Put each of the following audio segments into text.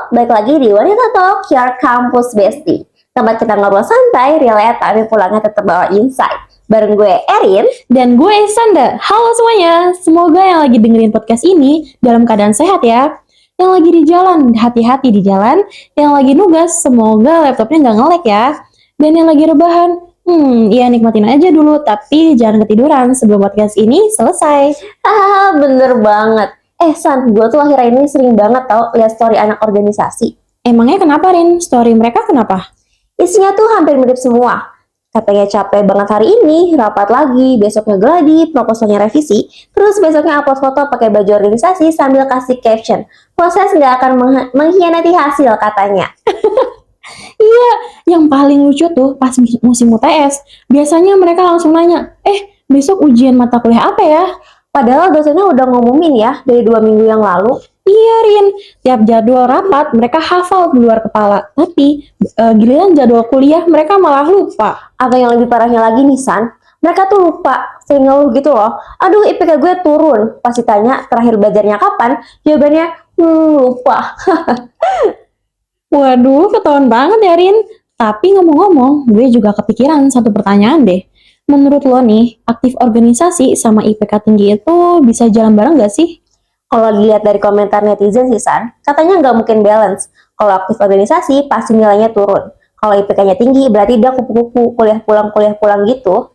balik lagi di Wanita Talk, your campus bestie. Tempat kita ngobrol santai, relate, tapi pulangnya tetap bawa insight. Bareng gue Erin dan gue Sanda. Halo semuanya, semoga yang lagi dengerin podcast ini dalam keadaan sehat ya. Yang lagi di jalan, hati-hati di jalan. Yang lagi nugas, semoga laptopnya nggak nge-lag ya. Dan yang lagi rebahan, ya nikmatin aja dulu, tapi jangan ketiduran sebelum podcast ini selesai. Bener banget. San, gue tuh akhir ini sering banget tau lihat story anak organisasi. Emangnya kenapa, Rin? Story mereka kenapa? Isinya tuh hampir mirip semua. Katanya capek banget hari ini, rapat lagi, besoknya gladi, proposalnya revisi, terus besoknya upload foto pakai baju organisasi sambil kasih caption. Proses nggak akan mengkhianati hasil katanya. Iya, yang paling lucu tuh pas musim UTS. Biasanya mereka langsung nanya, besok ujian mata kuliah apa ya? Padahal dosennya udah ngumumin ya dari 2 minggu yang lalu. Iya Rin, tiap jadwal rapat mereka hafal di luar kepala. Tapi giliran jadwal kuliah mereka malah lupa. Atau yang lebih parahnya lagi nih San, mereka tuh lupa, sering ngeluh gitu loh. Aduh IPK gue turun. Pas ditanya terakhir belajarnya kapan, jawabannya lupa. Waduh, ketahuan banget ya Rin. Tapi ngomong-ngomong, gue juga kepikiran satu pertanyaan deh. Menurut lo nih, aktif organisasi sama IPK tinggi itu bisa jalan bareng gak sih? Kalau dilihat dari komentar netizen sih San, katanya nggak mungkin balance. Kalau aktif organisasi pasti nilainya turun. Kalau IPK-nya tinggi berarti dia kupu-kupu kuliah pulang gitu.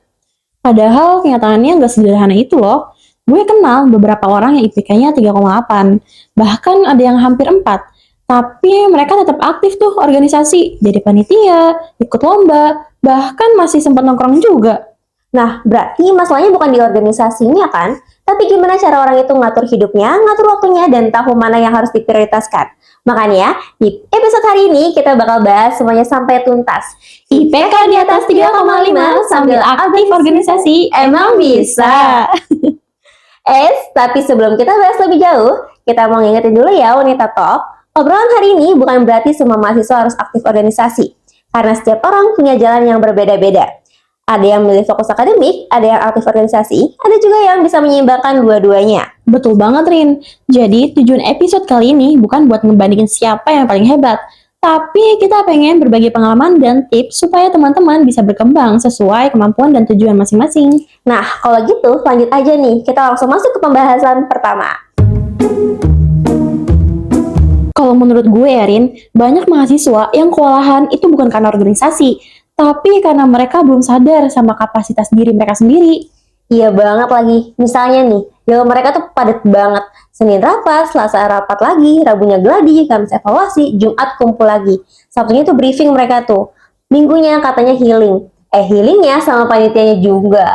Padahal kenyataannya nggak sederhana itu loh. Gue kenal beberapa orang yang IPK-nya 3,8. Bahkan ada yang hampir 4. Tapi mereka tetap aktif tuh organisasi. Jadi panitia, ikut lomba, bahkan masih sempat nongkrong juga. Nah, berarti masalahnya bukan di organisasinya kan? Tapi gimana cara orang itu ngatur hidupnya, ngatur waktunya, dan tahu mana yang harus diprioritaskan. Makanya, di episode hari ini kita bakal bahas semuanya sampai tuntas. IPK di atas 3,5 sambil aktif organisasi emang bisa. Tapi sebelum kita bahas lebih jauh, kita mau ngingetin dulu ya Wanita Talk. Obrolan hari ini bukan berarti semua mahasiswa harus aktif organisasi. Karena setiap orang punya jalan yang berbeda-beda. Ada yang milih fokus akademik, ada yang aktif organisasi, ada juga yang bisa menyeimbangkan dua-duanya. Betul banget Rin. Jadi tujuan episode kali ini bukan buat ngebandingin siapa yang paling hebat, tapi kita pengen berbagi pengalaman dan tips supaya teman-teman bisa berkembang sesuai kemampuan dan tujuan masing-masing. Nah, kalau gitu lanjut aja nih, kita langsung masuk ke pembahasan pertama. Kalau menurut gue ya Rin, banyak mahasiswa yang kewalahan itu bukan karena organisasi, tapi karena mereka belum sadar sama kapasitas diri mereka sendiri. Iya banget lagi. Misalnya nih, jadwal mereka tuh padat banget. Senin rapat, Selasa rapat lagi, Rabunya gladi, Kamis evaluasi, Jumat kumpul lagi. Sabtunya tuh briefing mereka tuh. Minggunya katanya healing. Healingnya sama panitianya juga.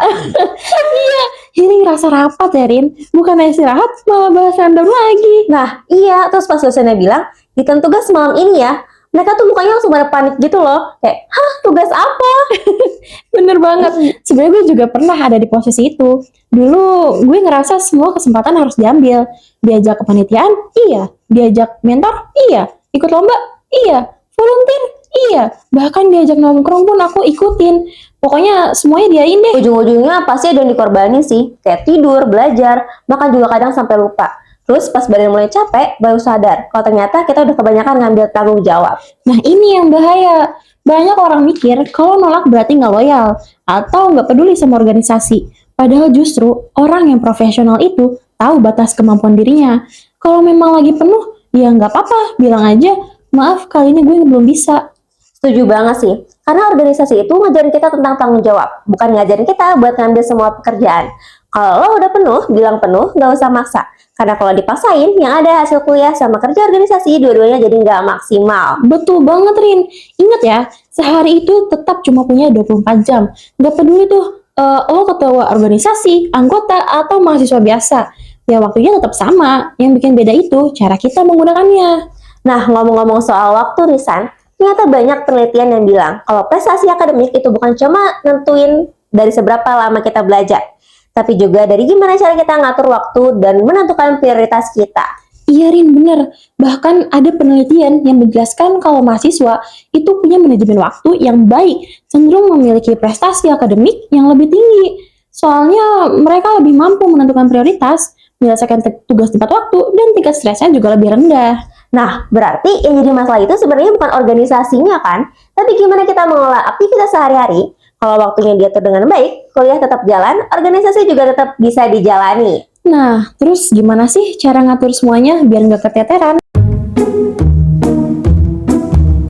Iya, healing rasa rapat ya Rin. Bukan istirahat, malah bahas random lagi. Nah, iya. Terus pas dosennya bilang, "Dikan tugas malam ini ya." Mereka tuh mukanya langsung pada panik gitu loh. Kayak, hah tugas apa? Bener banget. Sebenarnya gue juga pernah ada di posisi itu. Dulu gue ngerasa semua kesempatan harus diambil. Diajak kepanitiaan, iya. Diajak mentor, iya. Ikut lomba, iya. Volunteer, iya. Bahkan diajak nongkrong pun aku ikutin. Pokoknya semuanya diain deh. Ujung-ujungnya pasti ada yang dikorbanin sih. Kayak tidur, belajar, makan juga kadang sampai lupa. Terus pas badan mulai capek, baru sadar kalau ternyata kita udah kebanyakan ngambil tanggung jawab. Nah ini yang bahaya. Banyak orang mikir kalau nolak berarti nggak loyal atau nggak peduli sama organisasi. Padahal justru orang yang profesional itu tahu batas kemampuan dirinya. Kalau memang lagi penuh, ya nggak apa-apa. Bilang aja, maaf kali ini gue belum bisa. Setuju banget sih. Karena organisasi itu ngajarin kita tentang tanggung jawab. Bukan ngajarin kita buat ngambil semua pekerjaan. Kalau lo udah penuh, bilang penuh, nggak usah maksa. Karena kalau dipaksain, yang ada hasil kuliah sama kerja organisasi, dua-duanya jadi nggak maksimal. Betul banget, Rin. Ingat ya, sehari itu tetap cuma punya 24 jam. Nggak peduli tuh, lo ketua organisasi, anggota, atau mahasiswa biasa. Ya waktunya tetap sama. Yang bikin beda itu cara kita menggunakannya. Nah, ngomong-ngomong soal waktu, Risan, ternyata banyak penelitian yang bilang kalau prestasi akademik itu bukan cuma nentuin dari seberapa lama kita belajar, tapi juga dari gimana cara kita ngatur waktu dan menentukan prioritas kita. Iya Rin, bener. Bahkan ada penelitian yang menjelaskan kalau mahasiswa itu punya manajemen waktu yang baik, cenderung memiliki prestasi akademik yang lebih tinggi. Soalnya mereka lebih mampu menentukan prioritas, menyelesaikan tugas tepat waktu, dan tingkat stresnya juga lebih rendah. Nah, berarti yang jadi masalah itu sebenarnya bukan organisasinya kan, tapi gimana kita mengelola aktivitas sehari-hari. Kalau waktunya diatur dengan baik, kuliah tetap jalan, organisasi juga tetap bisa dijalani. Nah, terus gimana sih cara ngatur semuanya biar nggak keteteran?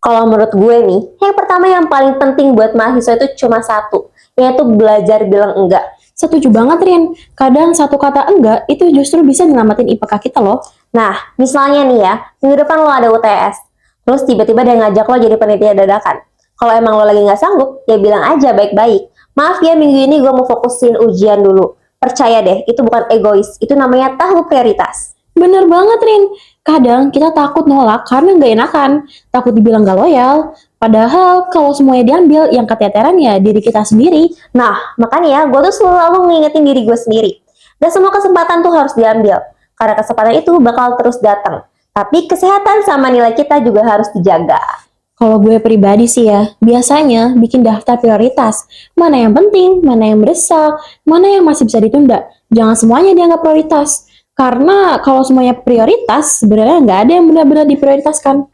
Kalau menurut gue nih, yang pertama yang paling penting buat mahasiswa itu cuma satu, yaitu belajar bilang enggak. Setuju banget, Rin. Kadang satu kata enggak itu justru bisa nyelamatin IPK kita loh. Nah, misalnya nih ya, minggu depan lo ada UTS, terus tiba-tiba dia ngajak lo jadi panitia dadakan. Kalau emang lo lagi nggak sanggup, ya bilang aja baik-baik. Maaf ya, minggu ini gue mau fokusin ujian dulu. Percaya deh, itu bukan egois, itu namanya tahu prioritas. Bener banget, Rin. Kadang kita takut nolak karena nggak enakan, takut dibilang nggak loyal. Padahal kalau semuanya diambil, yang keteteran ya diri kita sendiri. Nah, makanya gue tuh selalu ngingetin diri gue sendiri. Dan semua kesempatan tuh harus diambil. Karena kesempatan itu bakal terus datang. Tapi kesehatan sama nilai kita juga harus dijaga. Kalau gue pribadi sih ya, biasanya bikin daftar prioritas. Mana yang penting, mana yang mendesak, mana yang masih bisa ditunda. Jangan semuanya dianggap prioritas. Karena kalau semuanya prioritas, sebenarnya nggak ada yang benar-benar diprioritaskan.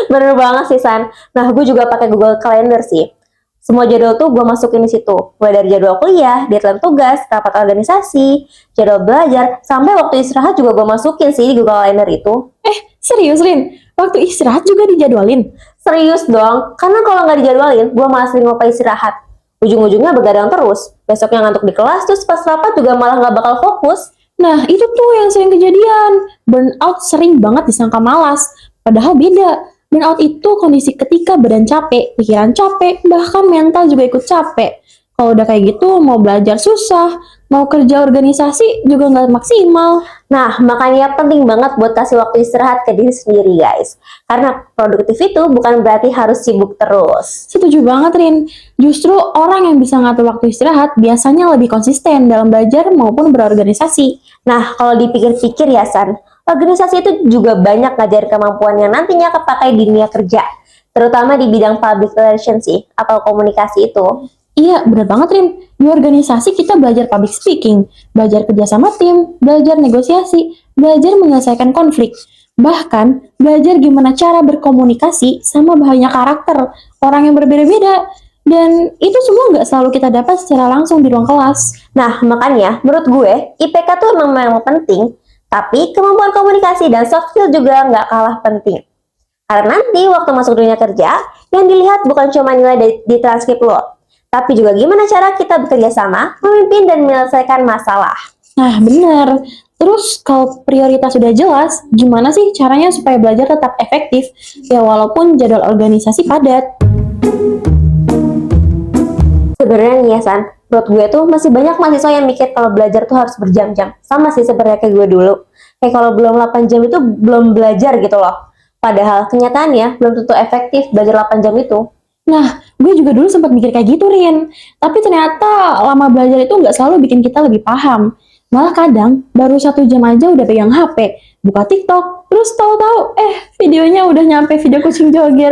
Bener banget sih, San. Nah, gue juga pakai Google Calendar sih. Semua jadwal tuh gue masukin di situ. Mulai dari jadwal kuliah, deadline tugas, rapat organisasi, jadwal belajar, sampai waktu istirahat juga gue masukin sih di Google Calendar itu. Serius, Rin? Waktu istirahat juga dijadwalin? Serius dong, karena kalau nggak dijadwalin, gue malah sering lupa istirahat. Ujung-ujungnya begadang terus. Besoknya ngantuk di kelas, terus pas rapat juga malah nggak bakal fokus. Nah, itu tuh yang sering kejadian. Burnout sering banget disangka malas. Padahal beda. Burnout itu kondisi ketika badan capek, pikiran capek, bahkan mental juga ikut capek. Kalau udah kayak gitu, mau belajar susah, mau kerja organisasi juga nggak maksimal. Nah, makanya penting banget buat kasih waktu istirahat ke diri sendiri, guys. Karena produktif itu bukan berarti harus sibuk terus. Setuju banget, Rin. Justru orang yang bisa ngatur waktu istirahat biasanya lebih konsisten dalam belajar maupun berorganisasi. Nah, kalau dipikir-pikir ya, San, organisasi itu juga banyak ngajarin kemampuan yang nantinya kepakai di dunia kerja. Terutama di bidang public relations sih, atau komunikasi itu. Iya, bener banget, Rin. Di organisasi kita belajar public speaking, belajar kerja sama tim, belajar negosiasi, belajar menyelesaikan konflik. Bahkan, belajar gimana cara berkomunikasi sama banyak karakter orang yang berbeda-beda. Dan itu semua nggak selalu kita dapat secara langsung di ruang kelas. Nah, makanya menurut gue, IPK tuh memang penting, tapi kemampuan komunikasi dan soft skill juga nggak kalah penting. Karena nanti waktu masuk dunia kerja, yang dilihat bukan cuma nilai di transkrip lo, tapi juga gimana cara kita bekerja sama, memimpin dan menyelesaikan masalah. Nah, bener. Terus kalau prioritas sudah jelas, gimana sih caranya supaya belajar tetap efektif? Ya walaupun jadwal organisasi padat. Sebenarnya nih ya, San, menurut gue tuh masih banyak mahasiswa yang mikir kalau belajar tuh harus berjam-jam. Sama sih sebenarnya kayak gue dulu. Kayak kalau belum 8 jam itu belum belajar gitu loh. Padahal kenyataannya belum tentu efektif belajar 8 jam itu. Nah, gue juga dulu sempat mikir kayak gitu, Rin. Tapi ternyata lama belajar itu nggak selalu bikin kita lebih paham. Malah kadang baru 1 jam aja udah pegang HP, buka TikTok, terus tahu-tahu videonya udah nyampe video kucing joget.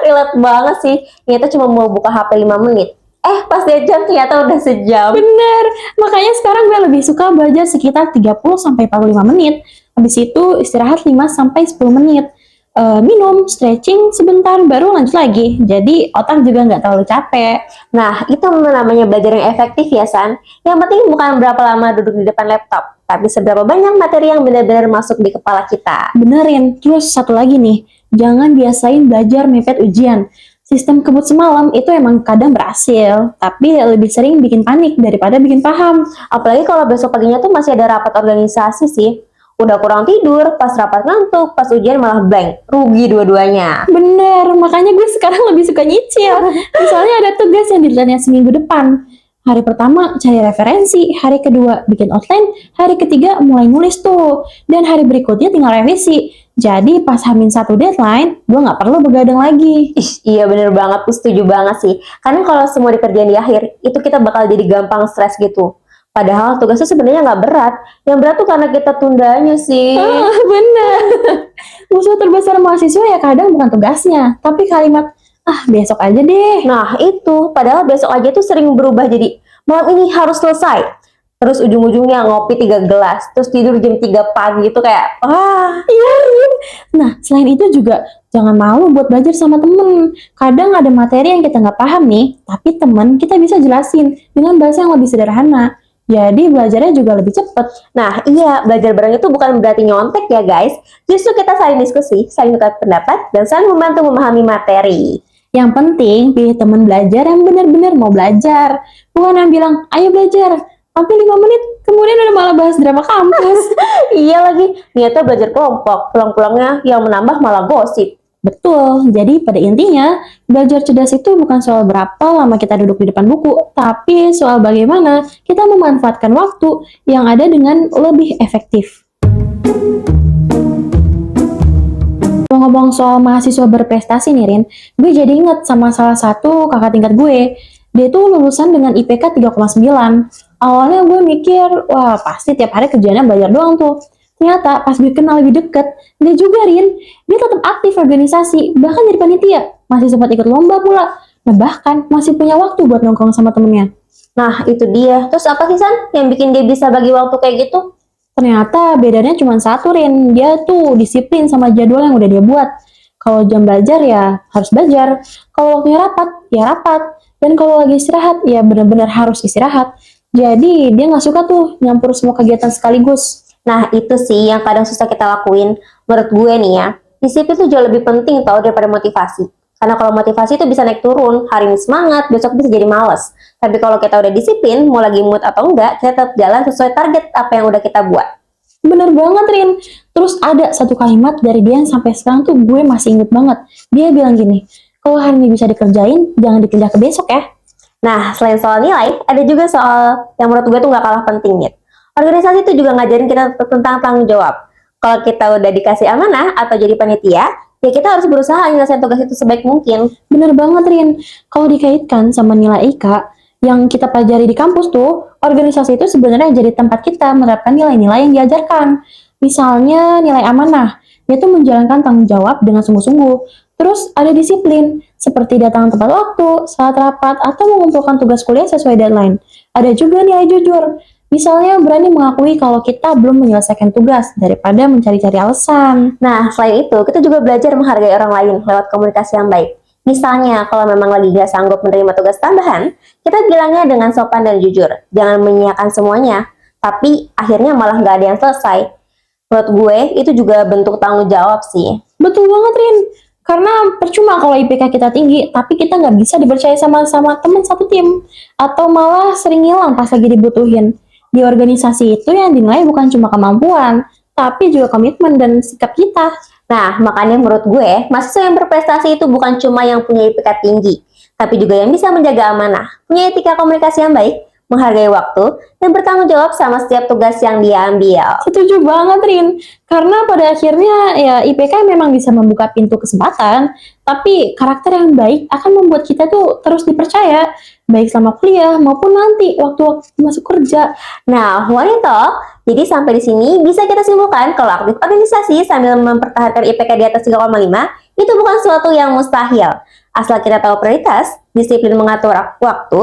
Relate banget sih. Ternyata cuma mau buka HP 5 menit. Pas dia jam ternyata udah sejam. Bener, makanya sekarang gue lebih suka belajar sekitar 30-45 menit. Habis itu istirahat 5-10 menit. Minum, stretching sebentar, baru lanjut lagi. Jadi otak juga nggak terlalu capek. Nah, itu namanya belajar yang efektif ya, San. Yang penting bukan berapa lama duduk di depan laptop, tapi seberapa banyak materi yang benar-benar masuk di kepala kita. Benerin. Terus satu lagi nih, jangan biasain belajar mepet ujian. Sistem kebut semalam itu emang kadang berhasil, tapi lebih sering bikin panik daripada bikin paham. Apalagi kalau besok paginya tuh masih ada rapat organisasi sih. Udah kurang tidur, pas rapat ngantuk, pas ujian malah blank. Rugi dua-duanya. Bener, makanya gue sekarang lebih suka nyicil. Misalnya ada tugas yang deadline seminggu depan. Hari pertama cari referensi, hari kedua bikin outline, hari ketiga mulai nulis tuh. Dan hari berikutnya tinggal revisi. Jadi pas H-1 deadline, gue nggak perlu begadang lagi. Iya bener banget, gue setuju banget sih. Karena kalau semua dikerjain di akhir, itu kita bakal jadi gampang stres gitu. Padahal tugasnya sebenarnya nggak berat. Yang berat tuh karena kita tundanya sih. Bener. Musuh terbesar mahasiswa ya kadang bukan tugasnya, tapi kalimat, besok aja deh. Nah itu, padahal besok aja tuh sering berubah jadi malam ini harus selesai. terus ujung-ujungnya ngopi 3 gelas, terus tidur jam 3 pagi itu kayak, wah. Iya, Rin. Nah, selain itu juga jangan malu buat belajar sama temen. Kadang ada materi yang kita nggak paham nih, tapi temen kita bisa jelasin dengan bahasa yang lebih sederhana. Jadi belajarnya juga lebih cepet. Nah, iya, belajar bareng itu bukan berarti nyontek ya guys. Justru kita saling diskusi, saling tukar pendapat, dan saling membantu memahami materi. Yang penting pilih teman belajar yang benar-benar mau belajar. Bukan yang bilang, ayo belajar. Sampai 5 menit, kemudian udah malah bahas drama kampus. Iya lagi, niatnya belajar kelompok, pulang-pulangnya yang menambah malah gosip. Betul, jadi pada intinya, belajar cerdas itu bukan soal berapa lama kita duduk di depan buku, tapi soal bagaimana kita memanfaatkan waktu yang ada dengan lebih efektif. Ngomong soal mahasiswa berprestasi nih Rin, gue jadi inget sama salah satu kakak tingkat gue. Dia tuh lulusan dengan IPK 3,9. Awalnya gue mikir, wah pasti tiap hari kerjanya belajar doang tuh. Ternyata pas gue kenal lebih deket, dia juga Rin. Dia tetap aktif organisasi, bahkan jadi panitia. Masih sempat ikut lomba pula. Nah bahkan masih punya waktu buat nongkrong sama temennya. Nah, itu dia. Terus apa sih, San, yang bikin dia bisa bagi waktu kayak gitu? Ternyata bedanya cuma satu Rin, dia tuh disiplin sama jadwal yang udah dia buat. Kalau jam belajar ya harus belajar, kalau waktunya rapat ya rapat, dan kalau lagi istirahat ya benar-benar harus istirahat. Jadi dia nggak suka tuh nyampur semua kegiatan sekaligus. Nah, itu sih yang kadang susah kita lakuin. Menurut gue nih ya, disiplin itu jauh lebih penting tau daripada motivasi. Karena kalau motivasi itu bisa naik turun, hari ini semangat, besok bisa jadi males. Tapi kalau kita udah disiplin, mau lagi mood atau enggak, kita tetap jalan sesuai target apa yang udah kita buat. Bener banget Rin. Terus ada satu kalimat dari dia yang sampai sekarang tuh gue masih inget banget. Dia bilang gini, kalau hari ini bisa dikerjain, jangan dipindah ke besok ya. Nah, selain soal nilai, ada juga soal yang menurut gue tuh nggak kalah pentingnya. Organisasi itu juga ngajarin kita tentang tanggung jawab. Kalau kita udah dikasih amanah atau jadi panitia, ya kita harus berusaha nyelesain tugas itu sebaik mungkin. Bener banget Rin. Kalau dikaitkan sama nilai IKA yang kita pelajari di kampus tuh, organisasi itu sebenarnya jadi tempat kita menerapkan nilai-nilai yang diajarkan. Misalnya nilai amanah, yaitu menjalankan tanggung jawab dengan sungguh-sungguh. Terus ada disiplin, seperti datang tepat waktu, saat rapat, atau mengumpulkan tugas kuliah sesuai deadline. Ada juga nilai jujur, misalnya berani mengakui kalau kita belum menyelesaikan tugas daripada mencari-cari alasan. Nah, selain itu, kita juga belajar menghargai orang lain lewat komunikasi yang baik. Misalnya, kalau memang lagi gak sanggup menerima tugas tambahan, kita bilangnya dengan sopan dan jujur. Jangan menyiapkan semuanya, tapi akhirnya malah gak ada yang selesai. Menurut gue, itu juga bentuk tanggung jawab sih. Betul banget, Rin. Karena percuma kalau IPK kita tinggi, tapi kita nggak bisa dipercaya sama teman satu tim. Atau malah sering hilang pas lagi dibutuhin. Di organisasi itu yang dinilai bukan cuma kemampuan, tapi juga komitmen dan sikap kita. Nah, makanya menurut gue, mahasiswa yang berprestasi itu bukan cuma yang punya IPK tinggi, tapi juga yang bisa menjaga amanah, punya etika komunikasi yang baik, menghargai waktu, dan bertanggung jawab sama setiap tugas yang dia ambil. Setuju banget, Rin. Karena pada akhirnya ya IPK memang bisa membuka pintu kesempatan, tapi karakter yang baik akan membuat kita tuh terus dipercaya, baik selama kuliah maupun nanti waktu masuk kerja. Nah, wanita, jadi sampai di sini bisa kita simpulkan kalau aktif organisasi sambil mempertahankan IPK di atas 3,5 itu bukan sesuatu yang mustahil. Asal kita tahu prioritas, disiplin mengatur waktu,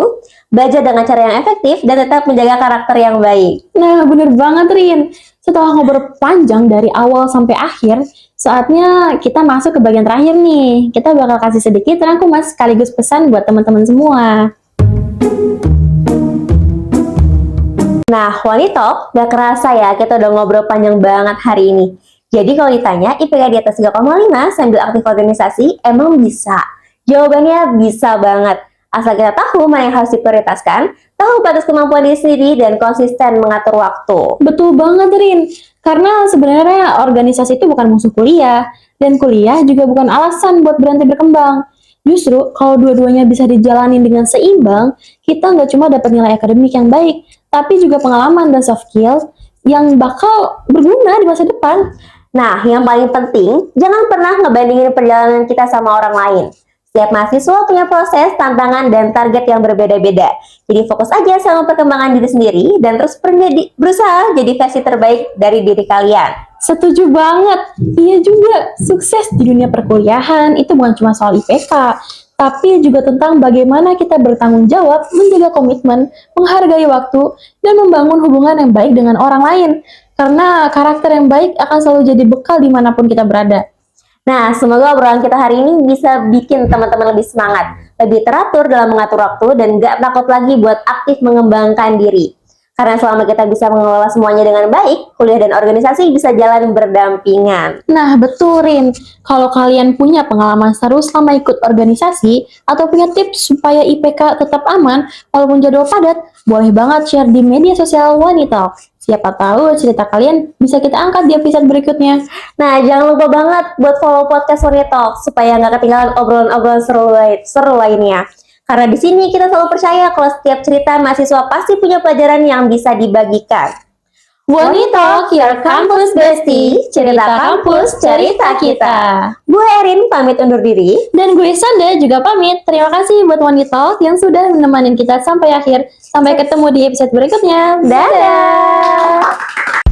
belajar dengan cara yang efektif, dan tetap menjaga karakter yang baik. Nah, bener banget, Rin. Setelah ngobrol panjang dari awal sampai akhir, saatnya kita masuk ke bagian terakhir nih. Kita bakal kasih sedikit rangkuman sekaligus pesan buat teman-teman semua. Nah, wanita, gak kerasa ya kita udah ngobrol panjang banget hari ini. Jadi kalau ditanya IPK di atas 3,5 sambil aktif organisasi, emang bisa? Jawabannya bisa banget. Asal kita tahu mana yang harus diprioritaskan, tahu batas kemampuan diri sendiri, dan konsisten mengatur waktu. Betul banget, Rin. Karena sebenarnya organisasi itu bukan musuh kuliah, dan kuliah juga bukan alasan buat berhenti berkembang. Justru kalau dua-duanya bisa dijalani dengan seimbang, kita nggak cuma dapat nilai akademik yang baik, tapi juga pengalaman dan soft skill yang bakal berguna di masa depan. Nah, yang paling penting, jangan pernah ngebandingin perjalanan kita sama orang lain. Setiap mahasiswa punya proses, tantangan, dan target yang berbeda-beda. Jadi fokus aja sama perkembangan diri sendiri dan terus berusaha jadi versi terbaik dari diri kalian. Setuju banget. Iya juga, sukses di dunia perkuliahan itu bukan cuma soal IPK, tapi juga tentang bagaimana kita bertanggung jawab, menjaga komitmen, menghargai waktu, dan membangun hubungan yang baik dengan orang lain. Karena karakter yang baik akan selalu jadi bekal dimanapun kita berada. Nah, semoga obrolan kita hari ini bisa bikin teman-teman lebih semangat, lebih teratur dalam mengatur waktu, dan gak takut lagi buat aktif mengembangkan diri. Karena selama kita bisa mengelola semuanya dengan baik, kuliah dan organisasi bisa jalan berdampingan. Nah, betul Rin. Kalau kalian punya pengalaman seru selama ikut organisasi atau punya tips supaya IPK tetap aman walaupun jadwal padat, boleh banget share di media sosial Wanita. Siapa tahu cerita kalian bisa kita angkat di episode berikutnya. Nah, jangan lupa banget buat follow podcast Wanita supaya nggak ketinggalan obrolan-obrolan seru lainnya. Karena di sini kita selalu percaya kalau setiap cerita mahasiswa pasti punya pelajaran yang bisa dibagikan. Wanita, your campus bestie, cerita kampus, cerita kita. Gue Erin pamit undur diri. Dan gue Sanda juga pamit. Terima kasih buat Wanita yang sudah menemani kita sampai akhir. Sampai ketemu di episode berikutnya. Dadah!